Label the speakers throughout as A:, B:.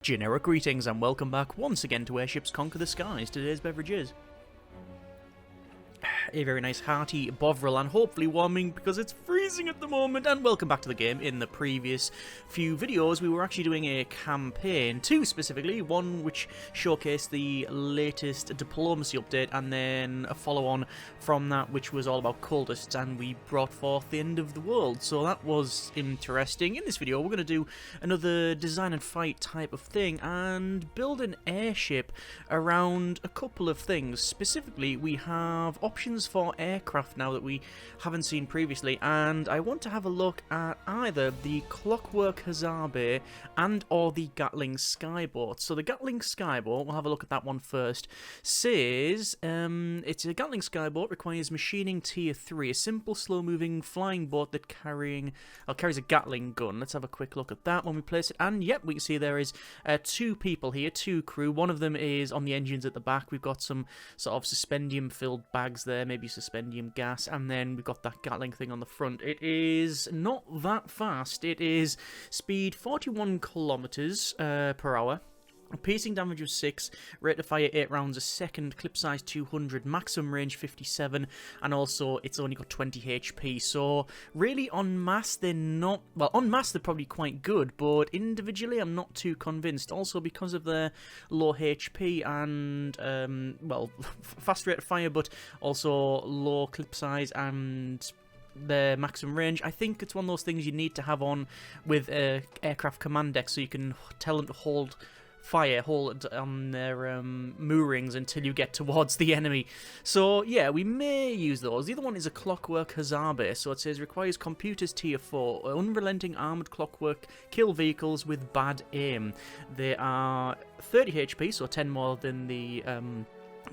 A: Generic greetings and welcome back once again to Airships Conquer the Skies. Today's beverage is a very nice hearty Bovril and hopefully warming because it's freezing at the moment. And welcome back to the game. In the previous few videos we were actually doing a campaign, two specifically, one which showcased the latest diplomacy update and then a follow-on from that which was all about cultists, and we brought forth the end of the world, so that was interesting. In this video we're going to do another design and fight type of thing and build an airship around a couple of things. Specifically, we have options for aircraft now that we haven't seen previously, and I want to have a look at either the Clockwork Hussar and or the Gatling Skyboat. So the Gatling Skyboat, we'll have a look at that one first, says it's a Gatling Skyboat, requires machining tier 3, a simple slow moving flying boat that carries a Gatling gun. Let's have a quick look at that when we place it, and yep, we can see there is two people here, two crew. One of them is on the engines at the back. We've got some sort of suspendium filled bags there, maybe suspendium gas, and then we've got that Gatling thing on the front. It is not that fast. It is speed 41 kilometers per hour. Piercing damage of 6, rate of fire 8 rounds a second, clip size 200, maximum range 57, and also it's only got 20 HP. So really en masse they're not, well, en masse they're probably quite good, but individually I'm not too convinced. Also because of their low HP and, well, fast rate of fire, but also low clip size and their maximum range. I think it's one of those things you need to have on with aircraft command deck so you can tell them to hold on their moorings until you get towards the enemy. So yeah, we may use those. The other one is a Clockwork Hussar base, so it says requires computers tier 4, unrelenting armoured clockwork, kill vehicles with bad aim. They are 30 HP, so 10 more than the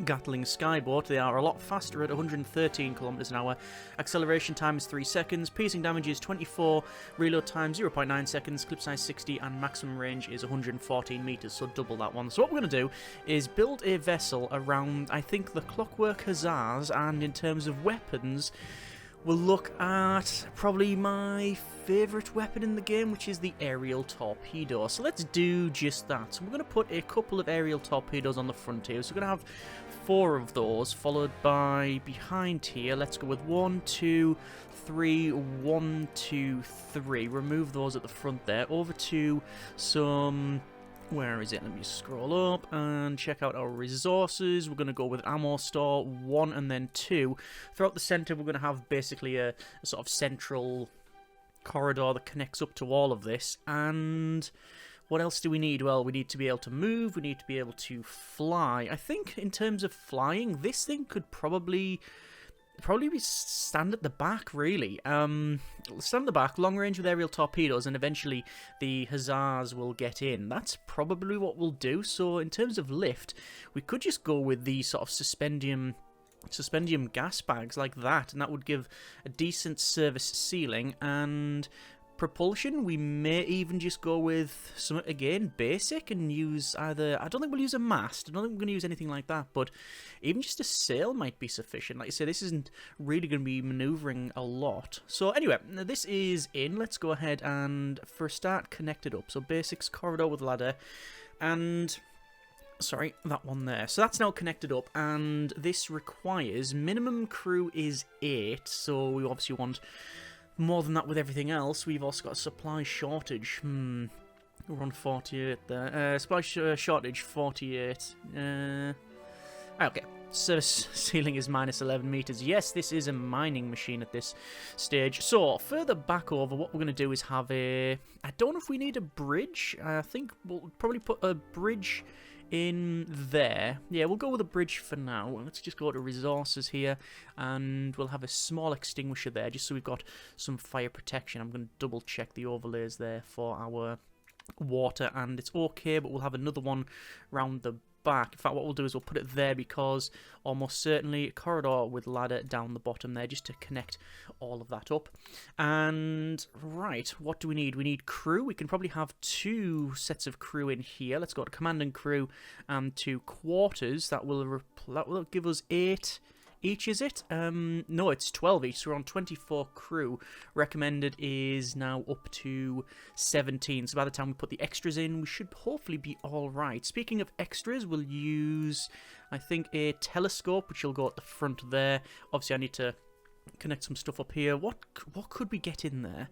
A: Gatling Skyboat. They are a lot faster at 113 kilometers an hour. Acceleration time is 3 seconds. Piercing damage is 24. Reload time 0.9 seconds. Clip size 60, and maximum range is 114 meters. So double that one. So what we're going to do is build a vessel around, I think, the Clockwork Hussars, and in terms of weapons, we'll look at probably my favourite weapon in the game, which is the aerial torpedo. So let's do just that. So we're going to put a couple of aerial torpedoes on the front here. So we're going to have 4 of those, followed by behind here. Let's go with 1, 2, 3, 1, 2, 3. Remove those at the front there. Over to some... where is it? Let me scroll up and check out our resources. We're going to go with ammo store 1 and then 2. Throughout the center, we're going to have basically a sort of central corridor that connects up to all of this. And what else do we need? Well, we need to be able to move. We need to be able to fly. I think in terms of flying, this thing could probably be stand at the back, really. Stand at the back, long range with aerial torpedoes, and eventually the Hussars will get in. That's probably what we'll do. So in terms of lift, we could just go with the sort of suspendium gas bags like that, and that would give a decent service ceiling. And propulsion, we may even just go with some, again, basic, and use either... I don't think we'll use a mast. I don't think we're going to use anything like that, but even just a sail might be sufficient. Like I say, this isn't really going to be manoeuvring a lot. So anyway, this is in. Let's go ahead and, for a start, connect it up. So basics, corridor with ladder, and... sorry, that one there. So that's now connected up, and this requires... minimum crew is 8, so we obviously want more than that with everything else. We've also got a supply shortage. We're on 48 there. Supply shortage, 48. Okay. Service ceiling is minus 11 meters. Yes, this is a mining machine at this stage. So, further back over, what we're going to do is have a... I don't know if we need a bridge. I think we'll probably put a bridge in there. Yeah, we'll go with a bridge for now. Let's just go to resources here, and we'll have a small extinguisher there, just so we've got some fire protection. I'm going to double check the overlays there for our water, and it's okay, but we'll have another one round the back. In fact, what we'll do is we'll put it there because almost certainly a corridor with ladder down the bottom there just to connect all of that up. And right, what do we need? We need crew. We can probably have 2 sets of crew in here. Let's go to command and crew and 2 quarters. That will give us 8 each, is it? No, it's 12 each, so we're on 24 crew. Recommended is now up to 17, so by the time we put the extras in, we should hopefully be alright. Speaking of extras, we'll use, I think, a telescope, which will go at the front there. Obviously, I need to connect some stuff up here. What could we get in there?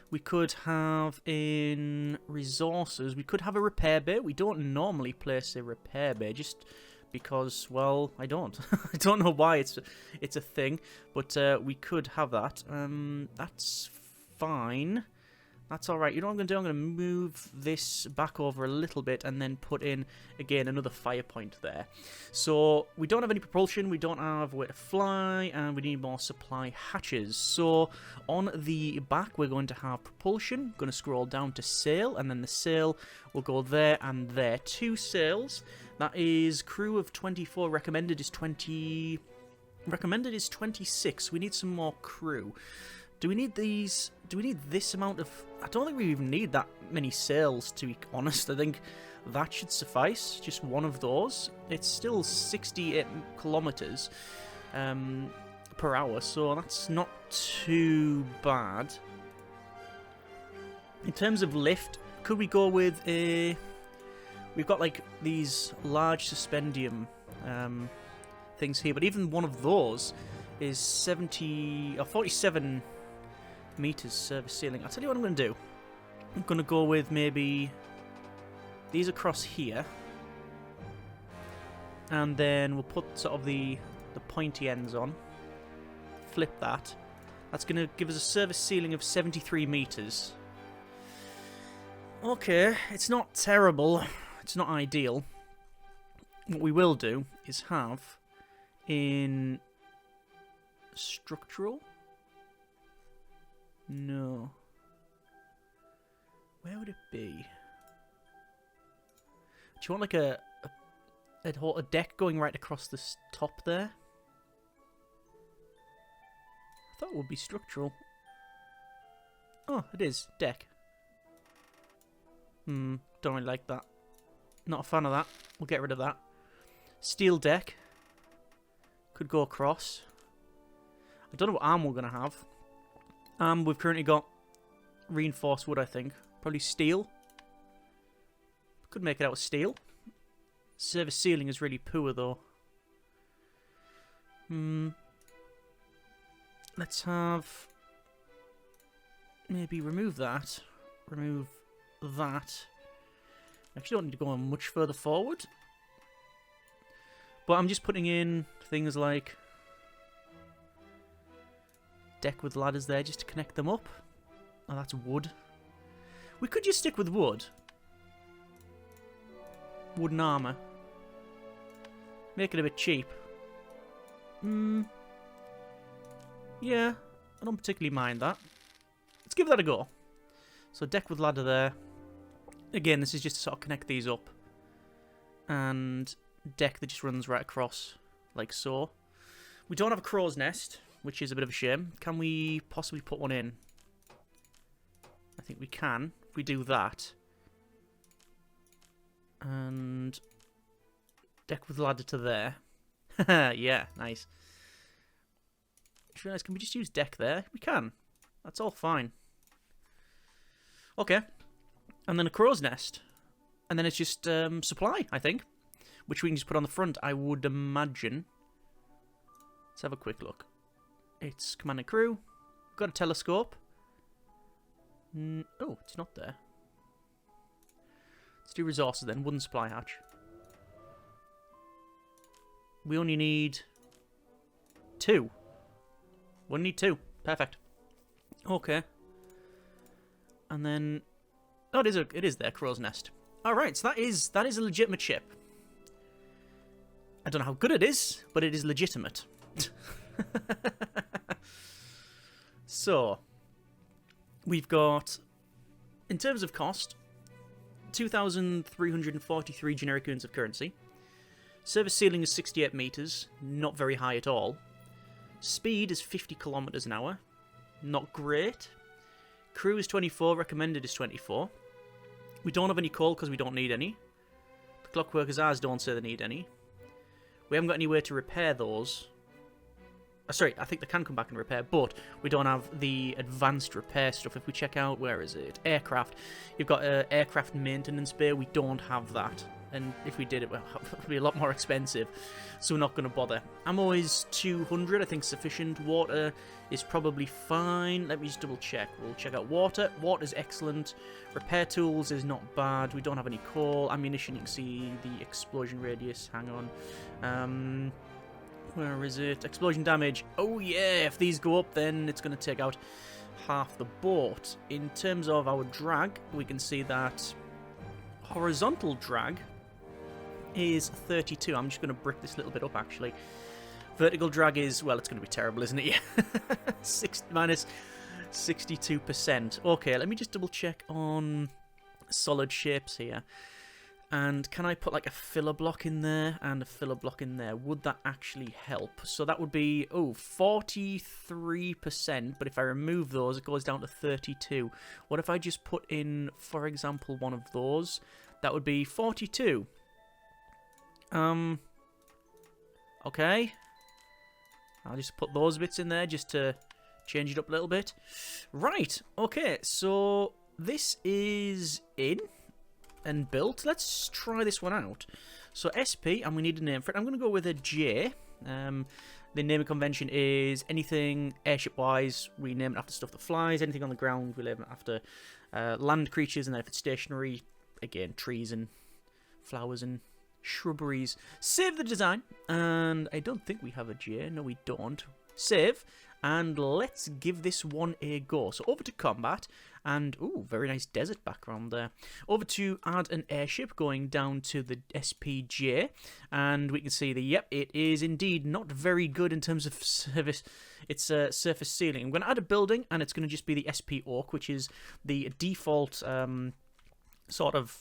A: We could have in resources, we could have a repair bay. We don't normally place a repair bay, just because, well, I don't. I don't know why it's a thing, but we could have that. That's fine. That's alright. You know what I'm going to do? I'm going to move this back over a little bit and then put in, again, another fire point there. So, we don't have any propulsion, we don't have where to fly, and we need more supply hatches. So, on the back, we're going to have propulsion. Going to scroll down to sail, and then the sail will go there and there. 2 sails. That is crew of 24. Recommended is 20... Recommended is 26. We need some more crew. Do we need these... Do we need this amount of... I don't think we even need that many sails, to be honest. I think that should suffice. Just one of those. It's still 68 kilometers per hour, so that's not too bad. In terms of lift, could we go with a... We've got, like, these large suspendium things here, but even one of those is 70... or 47... meters service ceiling. I'll tell you what I'm going to do. I'm going to go with maybe these across here, and then we'll put sort of the pointy ends on. Flip that. That's going to give us a service ceiling of 73 meters. Okay, it's not terrible. It's not ideal. What we will do is have in structural. No. Where would it be? Do you want like a deck going right across the top there? I thought it would be structural. Oh, it is. Deck. Don't really like that. Not a fan of that. We'll get rid of that. Steel deck. Could go across. I don't know what arm we're going to have. We've currently got reinforced wood, I think. Probably steel. Could make it out of steel. Service ceiling is really poor, though. Let's have... maybe remove that. Remove that. Actually, don't need to go on much further forward. But I'm just putting in things like... deck with ladders there just to connect them up. Oh, that's wood. We could just stick with wood. Wooden armour. Make it a bit cheap. Yeah, I don't particularly mind that. Let's give that a go. So deck with ladder there. Again, this is just to sort of connect these up. And deck that just runs right across, like so. We don't have a crow's nest, which is a bit of a shame. Can we possibly put one in? I think we can, if we do that. And deck with ladder to there. Yeah, nice. Just realised, can we just use deck there? We can. That's all fine. Okay. And then a crow's nest. And then it's just supply, I think. Which we can just put on the front, I would imagine. Let's have a quick look. It's command and crew. Got a telescope. Oh, it's not there. Let's do resources then. Wooden supply hatch. We only need 2. We need 2. Perfect. Okay. And then... oh, it is there, crow's nest. Alright, so that is a legitimate ship. I don't know how good it is, but it is legitimate. So, we've got, in terms of cost, 2,343 generic units of currency. Service ceiling is 68 meters, not very high at all. Speed is 50 kilometers an hour, not great. Crew is 24, recommended is 24. We don't have any coal because we don't need any. The Clockwork Hussars don't say they need any. We haven't got any way to repair those. Sorry, I think they can come back and repair, but we don't have the advanced repair stuff. If we check out, where is it? Aircraft. You've got an aircraft maintenance bay. We don't have that. And if we did, it would be a lot more expensive. So we're not going to bother. Ammo is 200, I think sufficient. Water is probably fine. Let me just double check. We'll check out water. Water's excellent. Repair tools is not bad. We don't have any coal. Ammunition, you can see the explosion radius. Hang on. Where is it? Explosion damage. Oh yeah, if these go up, then it's going to take out half the boat. In terms of our drag, we can see that horizontal drag is 32. I'm just going to brick this little bit up, actually. Vertical drag is, well, it's going to be terrible, isn't it? Yeah. Minus 62%. Okay, let me just double check on solid shapes here. And can I put like a filler block in there and a filler block in there? Would that actually help? So that would be, 43%. But if I remove those, it goes down to 32. What if I just put in, for example, one of those? That would be 42. Okay. I'll just put those bits in there just to change it up a little bit. Right. Okay. So this is in and built. Let's try this one out. So SP, and we need a name for it. I'm going to go with a J. The naming convention is anything airship-wise, we name it after stuff that flies. Anything on the ground, we name it after land creatures. And then if it's stationary, again, trees and flowers and shrubberies. Save the design. And I don't think we have a J. No, we don't. Save. And let's give this one a go. So over to combat. And, ooh, very nice desert background there. Over to add an airship, going down to the SPJ. And we can see that, yep, it is indeed not very good in terms of service. It's surface ceiling. I'm going to add a building, and it's going to just be the SP Orc, which is the default sort of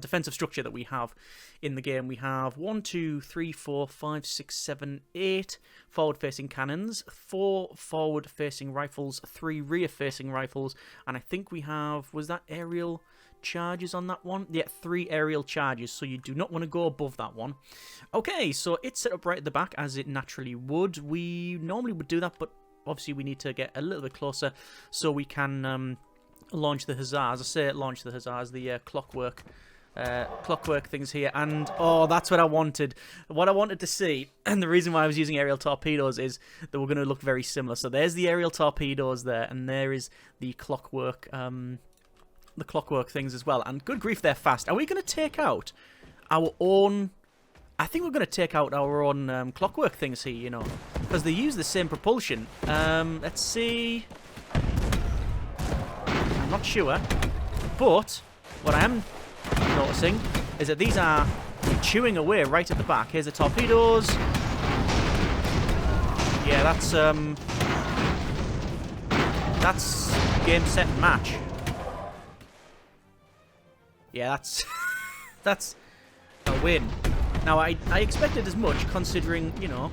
A: defensive structure that we have in the game. We have 1, 2, 3, 4, 5, 6, 7, 8 forward-facing cannons, 4 forward-facing rifles, 3 rear-facing rifles, and I think we have, was that aerial charges on that one? Yeah, 3 aerial charges, so you do not want to go above that one. Okay, so it's set up right at the back, as it naturally would. We normally would do that, but obviously we need to get a little bit closer so we can launch the Hussars. I say launch the Hussars, the Clockwork things here, and oh, that's what I wanted. What I wanted to see, and the reason why I was using aerial torpedoes is that we're going to look very similar. So there's the aerial torpedoes there, and there is the Clockwork things as well. And good grief, they're fast. Are we going to take out our own? I think we're going to take out our own Clockwork things here, you know, because they use the same propulsion. Let's see. I'm not sure, but what I am noticing is that these are chewing away right at the back. Here's the torpedoes. Yeah, that's game, set, and match. Yeah, that's a win. Now, I expected as much, considering, you know,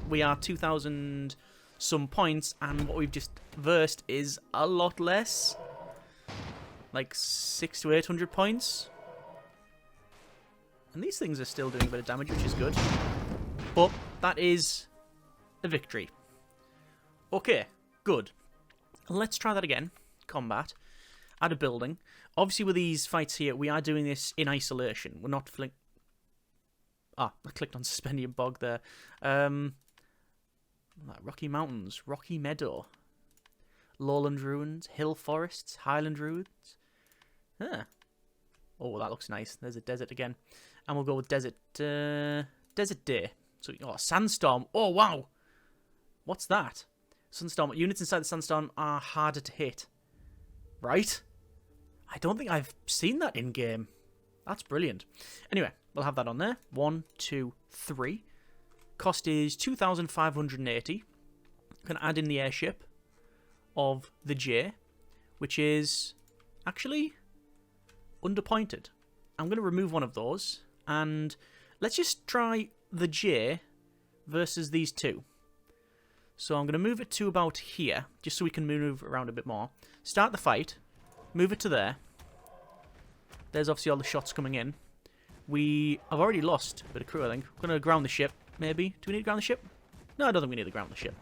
A: we are 2,000 some points, and what we've just versed is a lot less. Like 600 to 800 points. And these things are still doing a bit of damage, which is good. But that is a victory. Okay, good. Let's try that again. Combat. Add a building. Obviously, with these fights here, we are doing this in isolation. We're not... I clicked on Suspendium Bog there. Rocky Mountains. Rocky Meadow. Lowland Ruins. Hill Forests. Highland Ruins. Huh. Oh, that looks nice. There's a desert again. And we'll go with desert day. So, sandstorm. Oh, wow. What's that? Sandstorm. Units inside the sandstorm are harder to hit. Right? I don't think I've seen that in-game. That's brilliant. Anyway, we'll have that on there. 1, 2, 3. Cost is 2,580. Can add in the airship of the J, which is actually underpointed. I'm going to remove one of those, and let's just try the J versus these two. So I'm going to move it to about here, just so we can move around a bit more. Start the fight, move it to there. There's obviously all the shots coming in. We have already lost a bit of crew, I think. We're going to ground the ship, maybe. Do we need to ground the ship? No, I don't think we need the ground of the ship.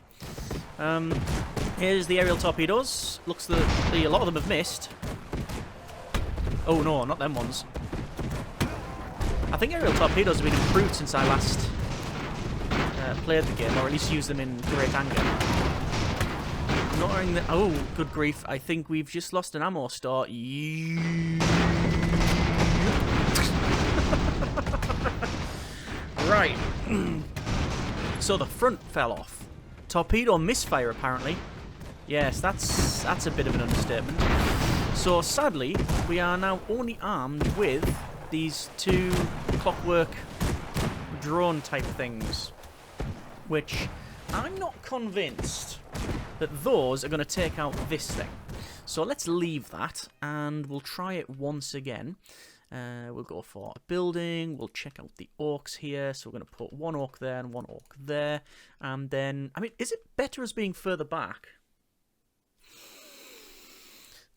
A: Here's the aerial torpedoes. Looks that a lot of them have missed. Oh no, not them ones. I think aerial torpedoes have been improved since I last played the game, or at least used them in great anger. I'm not wearing the... Oh, good grief. I think we've just lost an ammo store. Right. So the front fell off. Torpedo misfire, apparently. Yes, that's a bit of an understatement. So sadly, we are now only armed with these two Clockwork drone type things, which I'm not convinced that those are going to take out this thing. So let's leave that and we'll try it once again. We'll go for a building, we'll check out the orcs here, so we're going to put one orc there and one orc there, and then, I mean, is it better as being further back?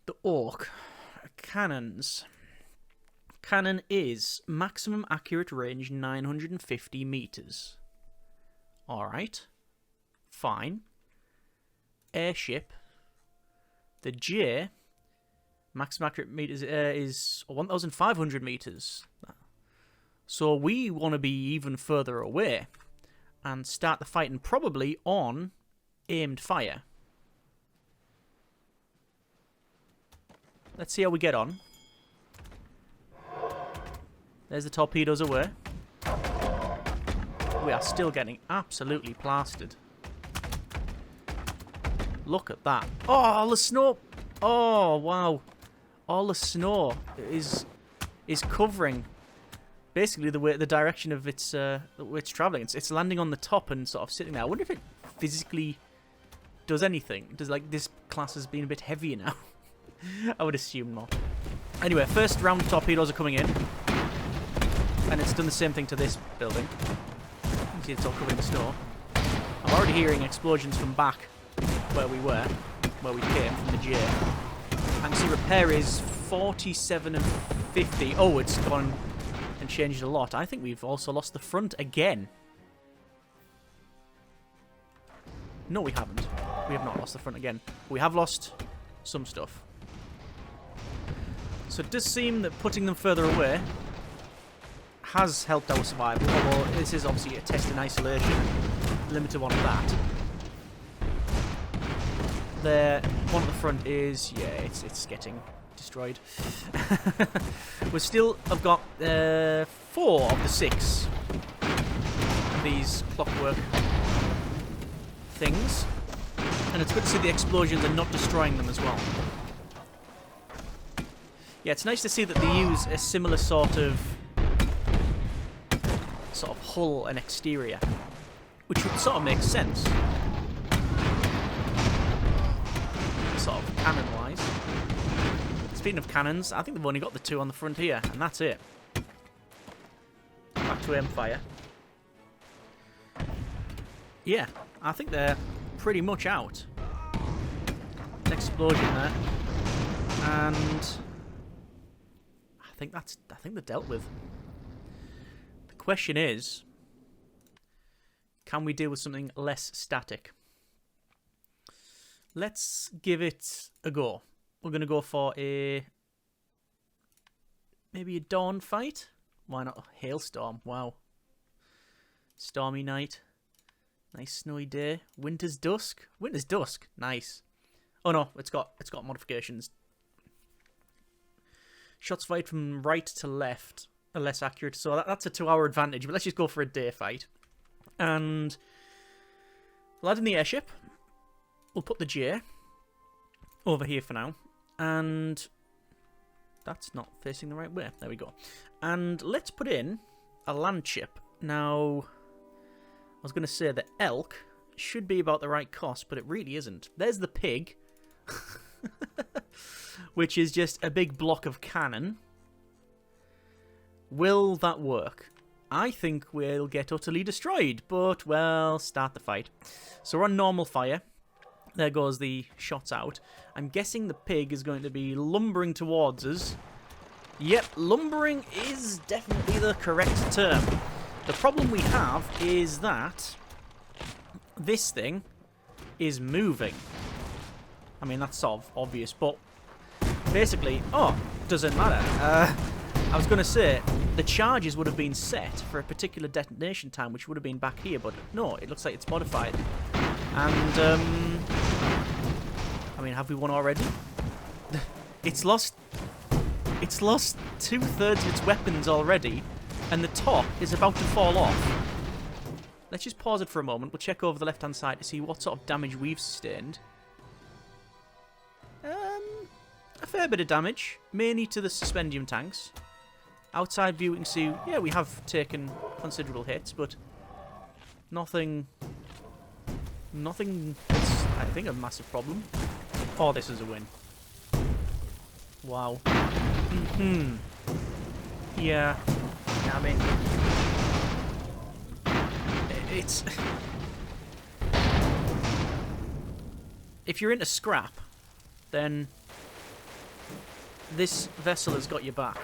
A: The orc cannons. Cannon is maximum accurate range 950 meters. Alright, fine. Airship, the J, maximum accurate meters is 1,500 meters. So we want to be even further away and start the fighting probably on aimed fire. Let's see how we get on. There's the torpedoes away. We are still getting absolutely plastered. Look at that. Oh, all the snow. Oh, wow. All the snow is covering basically the direction of its traveling. It's landing on the top and sort of sitting there. I wonder if it physically does anything. Does, like, this class has been a bit heavier now? I would assume not. Anyway, first round of torpedoes are coming in. And it's done the same thing to this building. You can see it's all covered in snow. I'm already hearing explosions from back where we were, where we came from the J. I can see repair is 47 and 50. Oh, it's gone and changed a lot. I think we've also lost the front again. No, we haven't. We have not lost the front again. We have lost some stuff. So it does seem that putting them further away has helped our survival, although this is obviously a test in isolation, limited one of that. There, one at the front is, yeah, it's getting destroyed. We still have got 4 of the 6 of these Clockwork things, and it's good to see the explosions are not destroying them as well. Yeah, it's nice to see that they use a similar sort of hull and exterior, which would sort of make sense, sort of cannon-wise. Speaking of cannons, I think they've only got the 2 on the front here, and that's it. Back to aim fire. Yeah, I think they're pretty much out. An explosion there, and I think they're dealt with. The question is, can we deal with something less static? Let's give it a go. We're going to go for maybe a dawn fight. Why not a hailstorm? Wow. Stormy night. Nice snowy day. Winter's dusk. Winter's dusk. Nice. Oh no, it's got modifications. Shots fired from right to left are less accurate, so that's a 2-hour advantage. But let's just go for a day fight. And we'll add in the airship. We'll put the J over here for now. And that's not facing the right way. There we go. And let's put in a land ship. Now, I was going to say the elk should be about the right cost, but it really isn't. There's the pig, which is just a big block of cannon. Will that work? I think we'll get utterly destroyed, but, well, start the fight. So we're on normal fire. There goes the shots out. I'm guessing the pig is going to be lumbering towards us. Yep, lumbering is definitely the correct term. The problem we have is that this thing is moving. I mean, that's sort of obvious, but basically, doesn't matter. I was going to say, the charges would have been set for a particular detonation time, which would have been back here, but no, it looks like it's modified. And, I mean, have we won already? It's lost 2/3 of its weapons already, and the top is about to fall off. Let's just pause it for a moment. We'll check over the left-hand side to see what sort of damage we've sustained. A fair bit of damage, mainly to the suspendium tanks. Outside view, we can see, yeah, we have taken considerable hits, but nothing that's, I think, a massive problem. Oh, this is a win. Wow. Yeah. I mean, it's... If you're into scrap, then this vessel has got your back.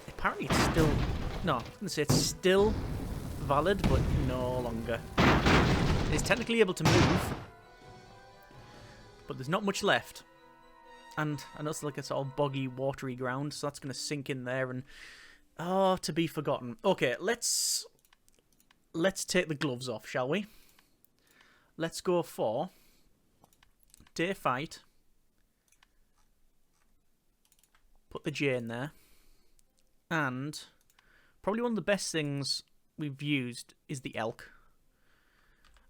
A: Apparently it's still... No, I was going to say it's still valid, but no longer. It's technically able to move, but there's not much left. And I know it's like a sort of boggy, watery ground, so that's going to sink in there and... Oh, to be forgotten. Okay, let's take the gloves off, shall we? Let's go for day fight. Put the J in there. And probably one of the best things we've used is the elk.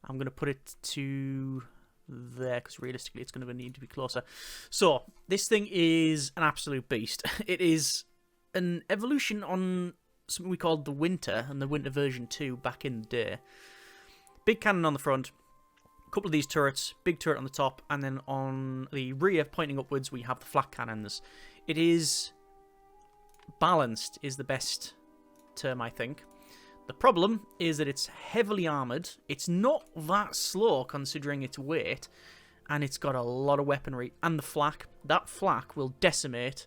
A: I'm going to put it to there because realistically it's going to need to be closer. So, this thing is an absolute beast. It is an evolution on something we called the Winter and the Winter version 2 back in the day. Big cannon on the front, a couple of these turrets, big turret on the top, and then on the rear pointing upwards we have the flak cannons. It is... balanced is the best term, I think. The problem is that it's heavily armoured. It's not that slow considering its weight, and it's got a lot of weaponry. And the flak, that flak will decimate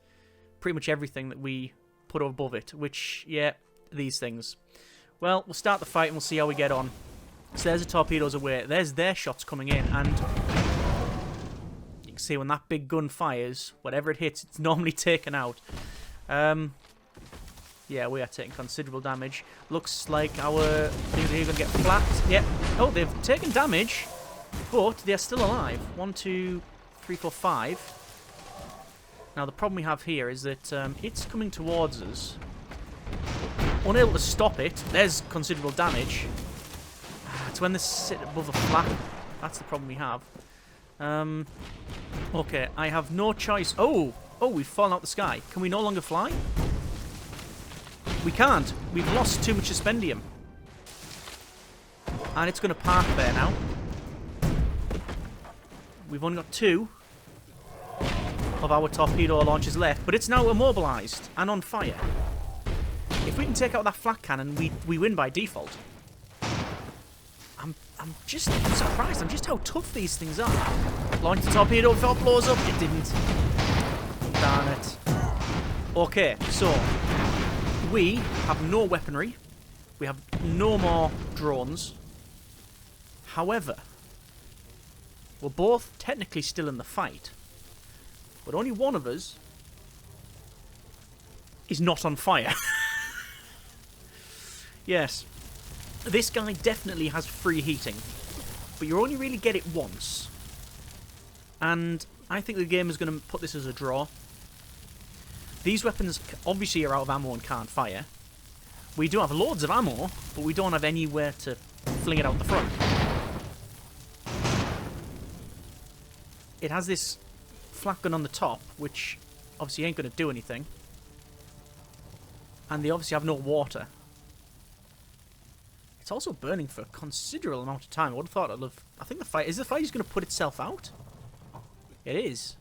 A: pretty much everything that we put above it, which, yeah, these things. Well, we'll start the fight and we'll see how we get on. So there's the torpedoes away. There's their shots coming in, and you can see when that big gun fires, whatever it hits, it's normally taken out. Yeah, we are taking considerable damage. Looks like our things are going to get flapped. Yep. Oh, they've taken damage, but they're still alive. 1, 2, 3, 4, 5. Now, the problem we have here is that it's coming towards us. Unable to stop it. There's considerable damage. It's when they sit above the flap. That's the problem we have. Okay, I have no choice. Oh, we've fallen out the sky. Can we no longer fly? We can't. We've lost too much suspendium. And it's going to park there now. We've only got 2 of our torpedo launchers left, but it's now immobilised and on fire. If we can take out that flak cannon, we win by default. I'm surprised. I'm just how tough these things are. Launch the torpedo before it blows up. It didn't. Darn it. Okay, so we have no weaponry. We have no more drones. However, we're both technically still in the fight, but only one of us is not on fire. Yes, this guy definitely has free heating, but you only really get it once. And I think the game is going to put this as a draw. These weapons obviously are out of ammo and can't fire. We do have loads of ammo, but we don't have anywhere to fling it out the front. It has this flak gun on the top, which obviously ain't going to do anything. And they obviously have no water. It's also burning for a considerable amount of time. I would have thought it'd have... I think the fight... Is the fight just going to put itself out? It is.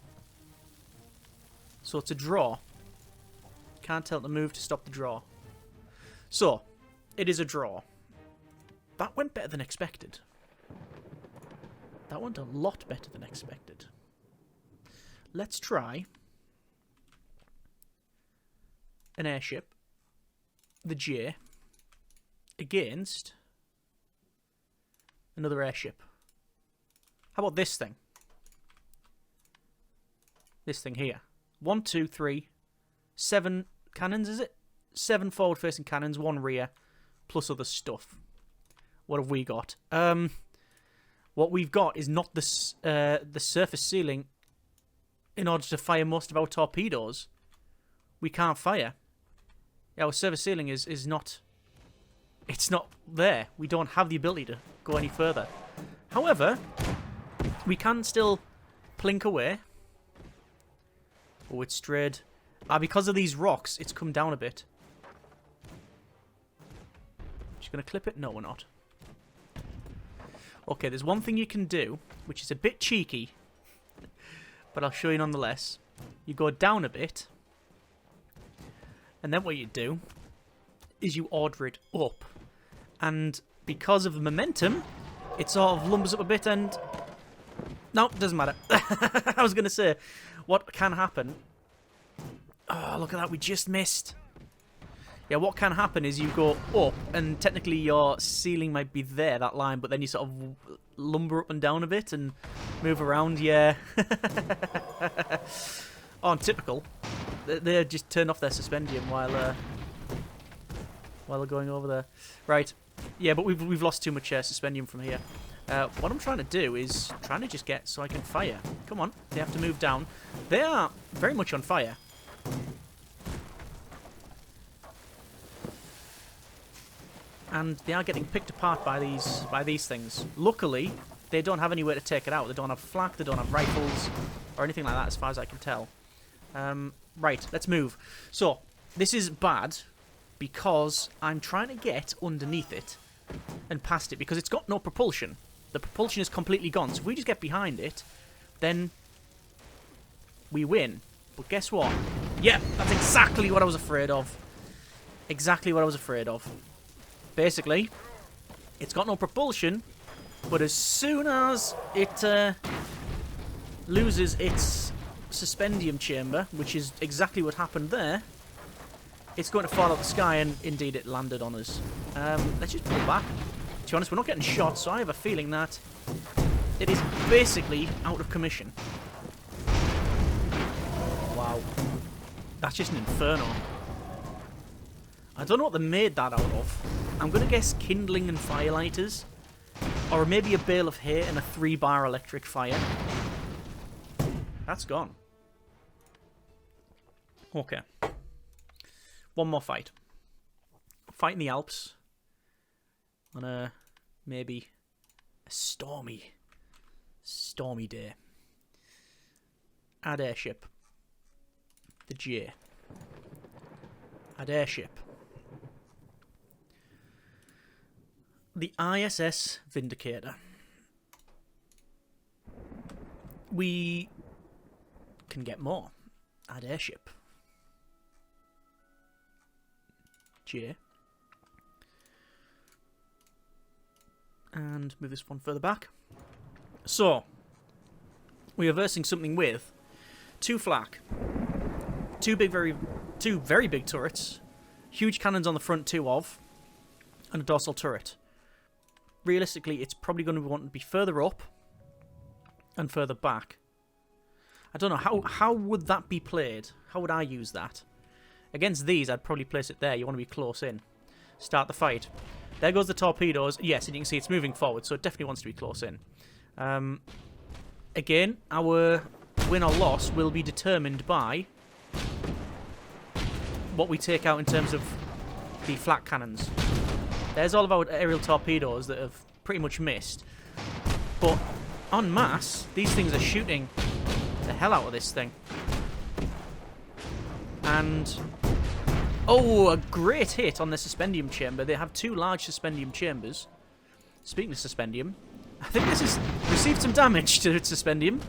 A: So it's a draw. Can't tell it to move to stop the draw. So, it is a draw. That went better than expected. That went a lot better than expected. Let's try an airship. The J. against another airship. How about this thing? This thing here. 1, 2, 3, 7 cannons, is it? 7 forward-facing cannons, 1 rear, plus other stuff. What have we got? What we've got is not the surface ceiling in order to fire most of our torpedoes. We can't fire. Our surface ceiling is not... It's not there. We don't have the ability to go any further. However, we can still plink away. Oh, it's strayed. Because of these rocks, it's come down a bit. Just going to clip it? No, we're not. Okay, there's one thing you can do, which is a bit cheeky, but I'll show you nonetheless. You go down a bit, and then what you do is you order it up. And because of the momentum, it sort of lumbers up a bit and... No, doesn't matter. I was going to say, what can happen... Oh, look at that, we just missed. Yeah, what can happen is you go up, and technically your ceiling might be there, that line, but then you sort of lumber up and down a bit and move around, yeah. Oh, and typical. They just turned off their suspendium while they're going over there. Right, yeah, but we've lost too much suspendium from here. What I'm trying to do is trying to just get so I can fire. Come on, they have to move down. They are very much on fire. And they are getting picked apart by these things. Luckily, they don't have anywhere to take it out. They don't have flak, they don't have rifles, or anything like that as far as I can tell. Right, let's move. So, this is bad because I'm trying to get underneath it and past it because it's got no propulsion. The propulsion is completely gone. So if we just get behind it, then we win. But guess what? Yeah, that's exactly what I was afraid of. Exactly what I was afraid of. Basically, it's got no propulsion, but as soon as it loses its suspendium chamber, which is exactly what happened there, it's going to fall out of the sky, and indeed it landed on us. Let's just pull back. To be honest, we're not getting shot, so I have a feeling that it is basically out of commission. Wow. That's just an inferno. I don't know what they made that out of. I'm going to guess kindling and firelighters. Or maybe a bale of hay and a 3-bar electric fire. That's gone. Okay. One more fight. Fight in the Alps. On a maybe a stormy day. Add airship. The J. Add airship. The ISS Vindicator. We can get more. Add airship. J. And move this one further back. So, we are versing something with 2 flak, 2 very big turrets, huge cannons on the front 2 of, and a dorsal turret. Realistically, it's probably going to want to be further up and further back. I don't know, how would that be played? How would I use that? Against these, I'd probably place it there. You want to be close in. Start the fight. There goes the torpedoes. Yes, and you can see it's moving forward, so it definitely wants to be close in. Again, our win or loss will be determined by what we take out in terms of the flak cannons. There's all of our aerial torpedoes that have pretty much missed. But en masse, these things are shooting the hell out of this thing. And... oh, a great hit on the suspendium chamber. They have 2 large suspendium chambers. Speaking of suspendium, I think this has received some damage to its suspendium.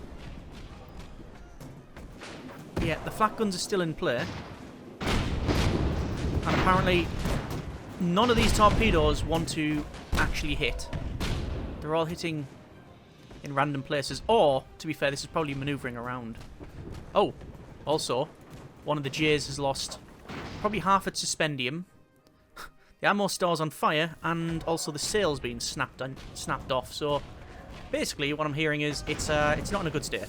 A: Yeah, the flak guns are still in play. And apparently, none of these torpedoes want to actually hit. They're all hitting in random places. Or, to be fair, this is probably manoeuvring around. Oh, also, one of the J's has lost probably half its suspendium. The ammo store's on fire, and also the sail's been snapped off. So basically, what I'm hearing is it's not in a good state.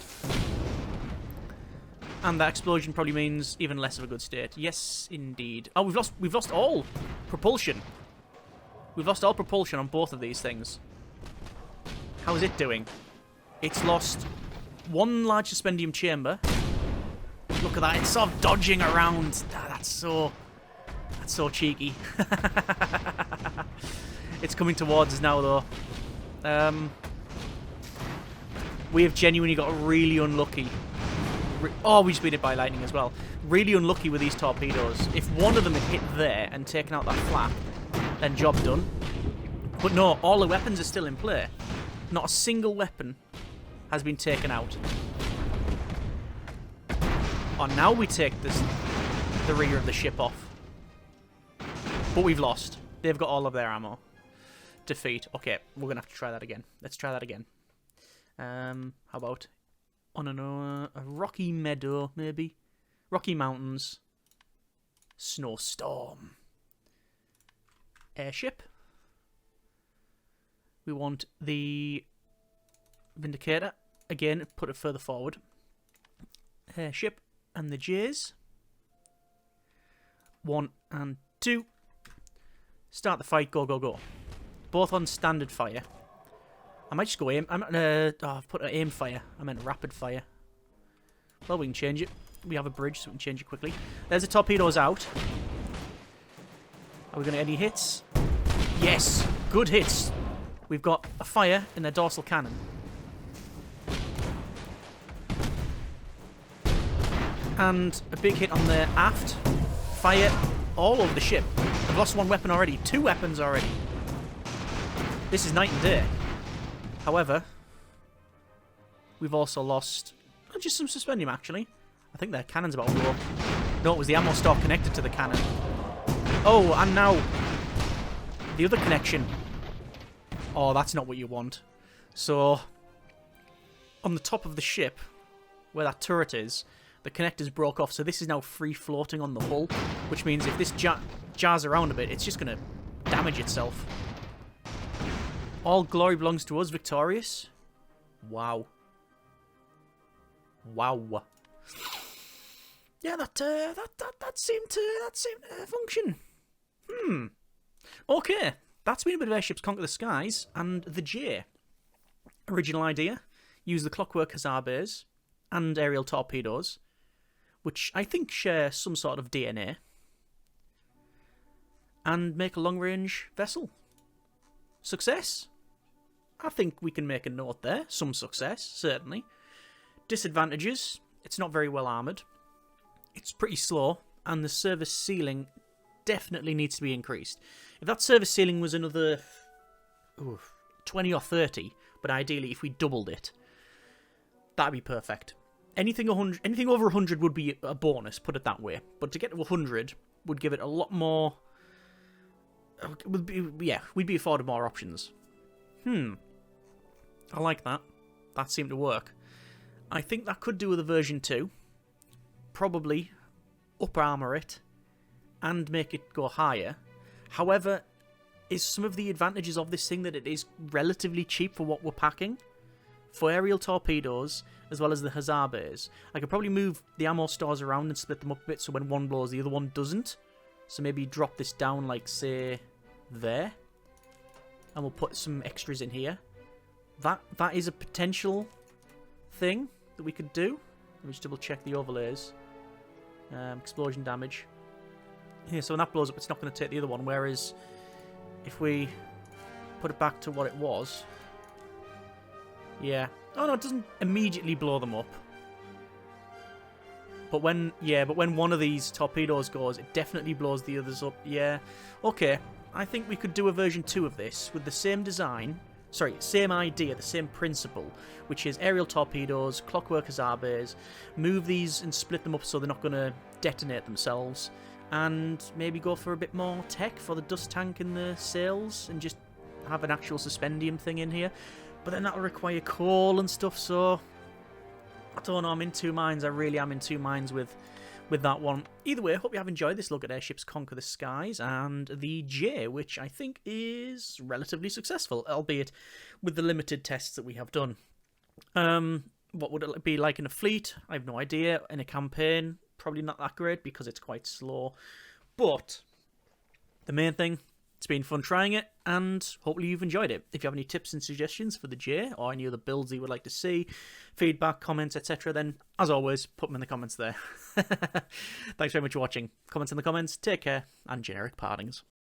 A: And that explosion probably means even less of a good state. Yes, indeed. Oh, we've lost all propulsion. We've lost all propulsion on both of these things. How is it doing? It's lost one large suspendium chamber. Look at that. It's sort of dodging around. That's so cheeky. It's coming towards us now, though. We have genuinely got really unlucky. Oh, we just been hit by lightning as well. Really unlucky with these torpedoes. If one of them had hit there and taken out that flap, then job done. But no, all the weapons are still in play. Not a single weapon has been taken out. Oh, now we take the rear of the ship off. But we've lost. They've got all of their ammo. Defeat. Okay, we're going to have to try that again. Let's try that again. How about on a rocky meadow, maybe? Rocky Mountains. Snowstorm. Airship. We want the Vindicator. Again, put it further forward. Airship and the J's. 1 and 2. Start the fight. Go, go, go. Both on standard fire. I might just go aim. I've put an aim fire. I meant rapid fire. Well, we can change it. We have a bridge, so we can change it quickly. There's the torpedoes out. Are we going to get any hits? Yes! Good hits. We've got a fire in their dorsal cannon. And a big hit on their aft. Fire all over the ship. I've lost one weapon already. 2 weapons already. This is night and day. However, we've also lost just some suspendium, actually. I think their cannon's about to blow up. No, it was the ammo store connected to the cannon. Oh, and now the other connection. Oh, that's not what you want. So, on the top of the ship, where that turret is, the connectors broke off, so this is now free floating on the hull, which means if this jars around a bit, it's just going to damage itself. All glory belongs to us, victorious. Wow. Wow. Yeah, that seemed to function. Okay, that's been a bit of Airships Conquer the Skies and the J. Original idea: use the Clockwork Hussar bays and aerial torpedoes, which I think share some sort of DNA, and make a long-range vessel. Success? I think we can make a note there. Some success, certainly. Disadvantages: it's not very well armoured. It's pretty slow, and the service ceiling definitely needs to be increased. If that service ceiling was another 20 or 30, but ideally if we doubled it, that'd be perfect. Anything over 100 would be a bonus, put it that way. But to get to 100 would give it a lot more. We'd be afforded more options. I like that. That seemed to work. I think that could do with a version 2. Probably up armour it and make it go higher. However, is some of the advantages of this thing that it is relatively cheap for what we're packing? For aerial torpedoes, as well as the Hussar bays. I could probably move the ammo stores around and split them up a bit so when one blows, the other one doesn't. So maybe drop this down, like, say, there. And we'll put some extras in here. That is a potential thing that we could do. Let me just double check the overlays. Explosion damage. Yeah, so when that blows up, it's not going to take the other one. Whereas, if we put it back to what it was... Yeah. Oh no, it doesn't immediately blow them up. But when one of these torpedoes goes, it definitely blows the others up. Yeah. Okay. I think we could do a version 2 of this with the same design. Sorry, same idea, the same principle, which is aerial torpedoes, Clockwork Hussar bays, move these and split them up so they're not going to detonate themselves, and maybe go for a bit more tech for the dust tank and the sails, and just have an actual suspendium thing in here. But then that'll require coal and stuff, so I don't know, I'm in two minds. I really am in two minds with with that one. Either way, I hope you have enjoyed this look at Airships Conquer the Skies and the J, which I think is relatively successful, albeit with the limited tests that we have done. What would it be like in a fleet? I have no idea. In a campaign, probably not that great because it's quite slow. But the main thing, it's been fun trying it, and hopefully you've enjoyed it. If you have any tips and suggestions for the J, or any other builds you would like to see, feedback, comments, etc., then, as always, put them in the comments there. Thanks very much for watching. Comments in the comments, take care, and generic partings.